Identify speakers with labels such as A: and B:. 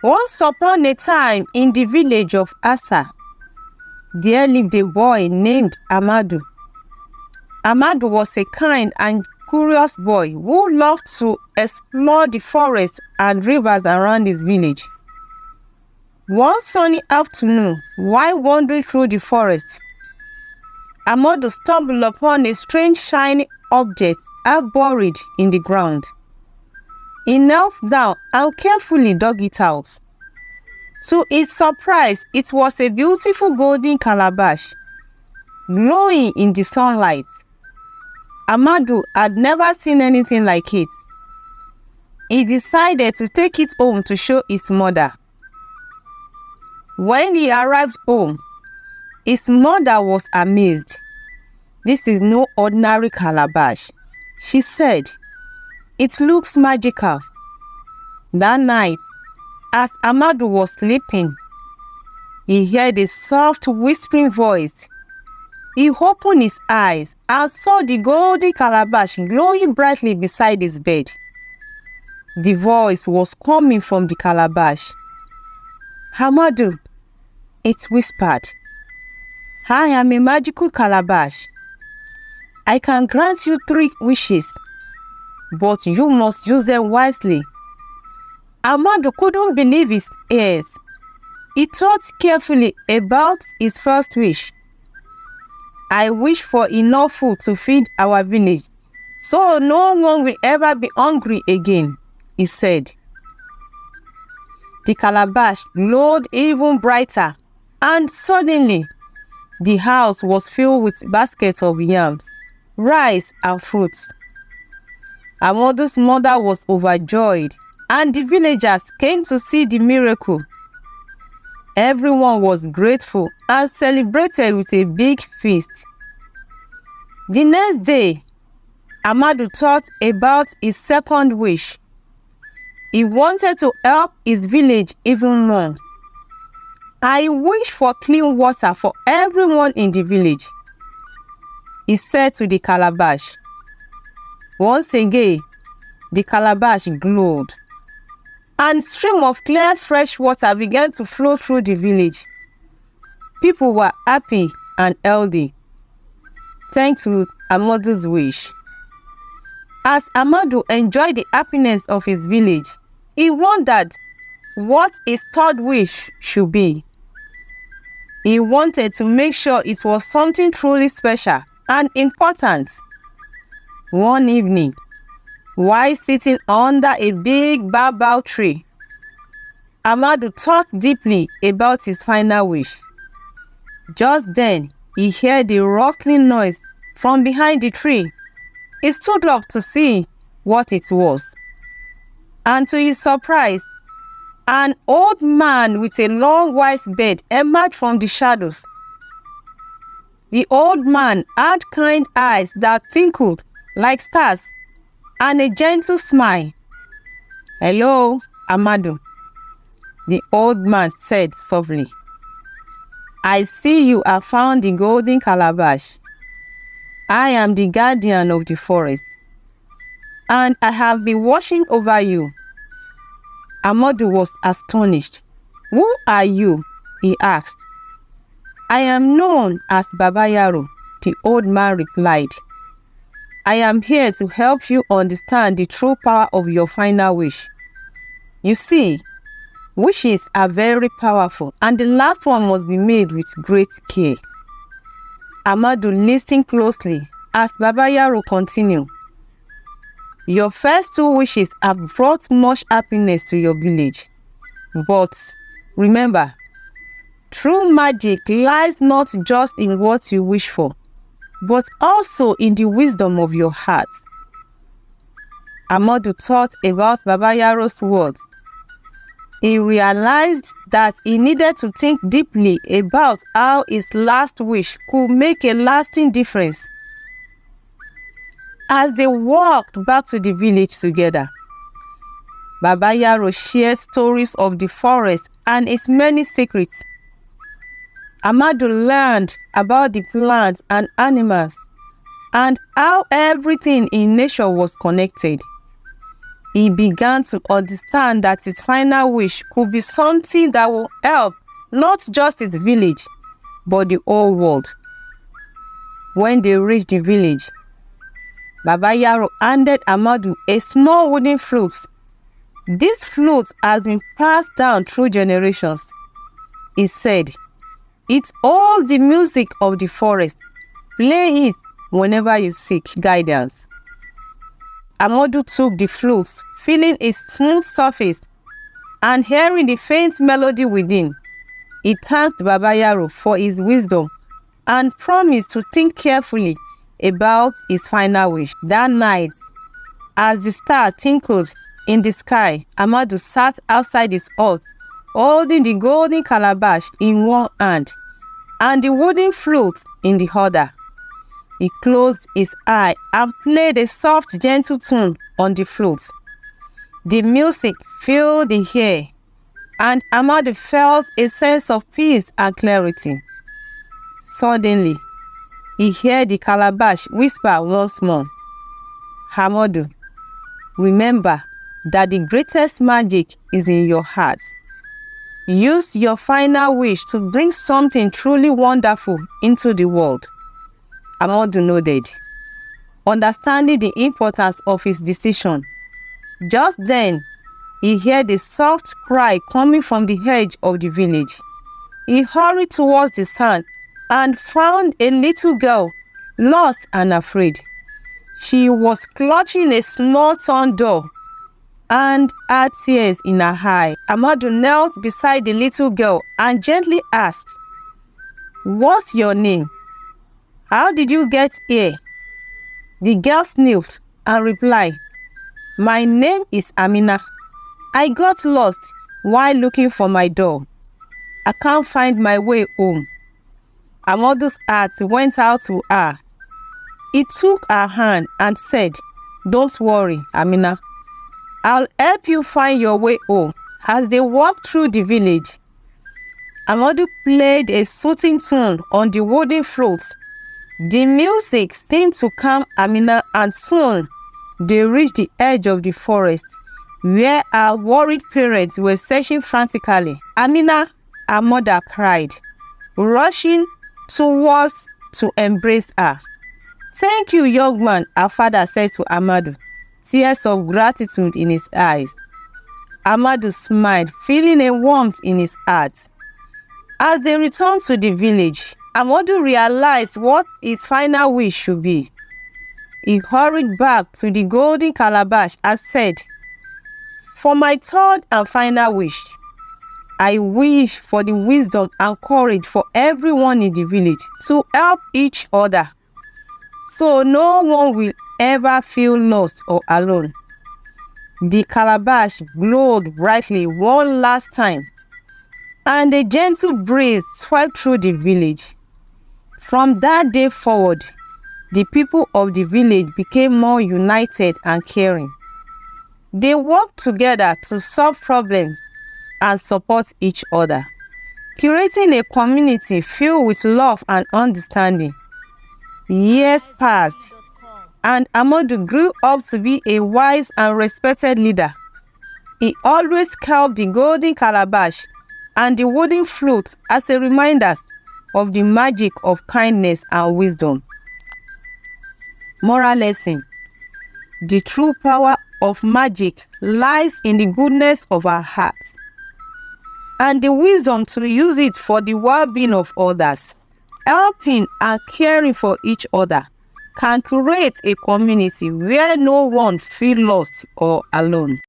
A: Once upon a time, in the village of Asa, there lived a boy named Amadou. Amadou was a kind and curious boy who loved to explore the forests and rivers around his village. One sunny afternoon, while wandering through the forest, Amadou stumbled upon a strange shiny object half buried in the ground. He knelt down and carefully dug it out. To his surprise, it was a beautiful golden calabash, glowing in the sunlight. Amadou had never seen anything like it. He decided to take it home to show his mother. When he arrived home, his mother was amazed. "This is no ordinary calabash," she said. "It looks magical." That night, as Amadou was sleeping, he heard a soft whispering voice. He opened his eyes and saw the golden calabash glowing brightly beside his bed. The voice was coming from the calabash. "Amadou," it whispered, "I am a magical calabash. I can grant you 3 wishes, but you must use them wisely." Amadou couldn't believe his ears. He thought carefully about his first wish. "I wish for enough food to feed our village, so no one will ever be hungry again," he said. The calabash glowed even brighter, and suddenly, the house was filled with baskets of yams, rice, and fruits. Amadou's mother was overjoyed, and the villagers came to see the miracle. Everyone was grateful and celebrated with a big feast. The next day, Amadou thought about his second wish. He wanted to help his village even more. "I wish for clean water for everyone in the village," he said to the calabash. Once again, the calabash glowed, and a stream of clear fresh water began to flow through the village. People were happy and healthy, thanks to Amadou's wish. As Amadou enjoyed the happiness of his village, he wondered what his third wish should be. He wanted to make sure it was something truly special and important. One evening, while sitting under a big baobab tree, Amadou thought deeply about his final wish. Just then, he heard a rustling noise from behind the tree. He stood up to see what it was. And to his surprise, an old man with a long white beard emerged from the shadows. The old man had kind eyes that twinkled like stars and a gentle smile. "Hello, Amadou," the old man said softly. "I see you have found the golden calabash. I am the guardian of the forest, and I have been watching over you." Amadou was astonished. "Who are you?" he asked. "I am known as Baba Yaro," the old man replied. "I am here to help you understand the true power of your final wish. You see, wishes are very powerful, and the last one must be made with great care." Amadou listened closely as Baba Yaro continued. "Your first 2 wishes have brought much happiness to your village. But remember, true magic lies not just in what you wish for, but also in the wisdom of your heart." Amadou thought about Baba Yaro's words. He realized that he needed to think deeply about how his last wish could make a lasting difference. As they walked back to the village together, Baba Yaro shared stories of the forest and its many secrets. Amadou learned about the plants and animals and how everything in nature was connected. He began to understand that his final wish could be something that will help not just his village, but the whole world. When they reached the village, Baba Yaro handed Amadou a small wooden flute. This flute has been passed down through generations. He said, "It holds the music of the forest. Play it whenever you seek guidance." Amadou took the flute, feeling its smooth surface and hearing the faint melody within. He thanked Baba Yaro for his wisdom and promised to think carefully about his final wish. That night, as the stars twinkled in the sky, Amadou sat outside his hut, holding the golden calabash in one hand and the wooden flute in the other. He closed his eye and played a soft, gentle tune on the flute. The music filled the air, and Amadou felt a sense of peace and clarity. Suddenly, he heard the calabash whisper once more, "Amadou, remember that the greatest magic is in your heart. Use your final wish to bring something truly wonderful into the world." Amadou nodded, understanding the importance of his decision. Just then, he heard a soft cry coming from the edge of the village. He hurried towards the sound and found a little girl, lost and afraid. She was clutching a small torn door and had tears in her eyes. Amadou knelt beside the little girl and gently asked, "What's your name? How did you get here?" The girl sniffed and replied, "My name is Amina. I got lost while looking for my door. I can't find my way home." Amadou's heart went out to her. He took her hand and said, "Don't worry, Amina. I'll help you find your way home." As they walked through the village, Amadou played a soothing tune on the wooden flute. The music seemed to calm Amina, and soon they reached the edge of the forest, where her worried parents were searching frantically. Amina, her mother, cried, rushing towards to embrace her. "Thank you, young man," her father said to Amadou, tears of gratitude in his eyes. Amadou smiled, feeling a warmth in his heart. As they returned to the village, Amadou realized what his final wish should be. He hurried back to the golden calabash and said, "For my third and final wish, I wish for the wisdom and courage for everyone in the village to help each other, so no one will ever feel lost or alone." The calabash glowed brightly one last time, and a gentle breeze swept through the village. From that day forward, the people of the village became more united and caring. They worked together to solve problems and support each other, creating a community filled with love and understanding. Years passed, and Amadou grew up to be a wise and respected leader. He always kept the golden calabash and the wooden flute as a reminder of the magic of kindness and wisdom. Moral lesson: the true power of magic lies in the goodness of our hearts and the wisdom to use it for the well-being of others. Helping and caring for each other can create a community where no one feels lost or alone.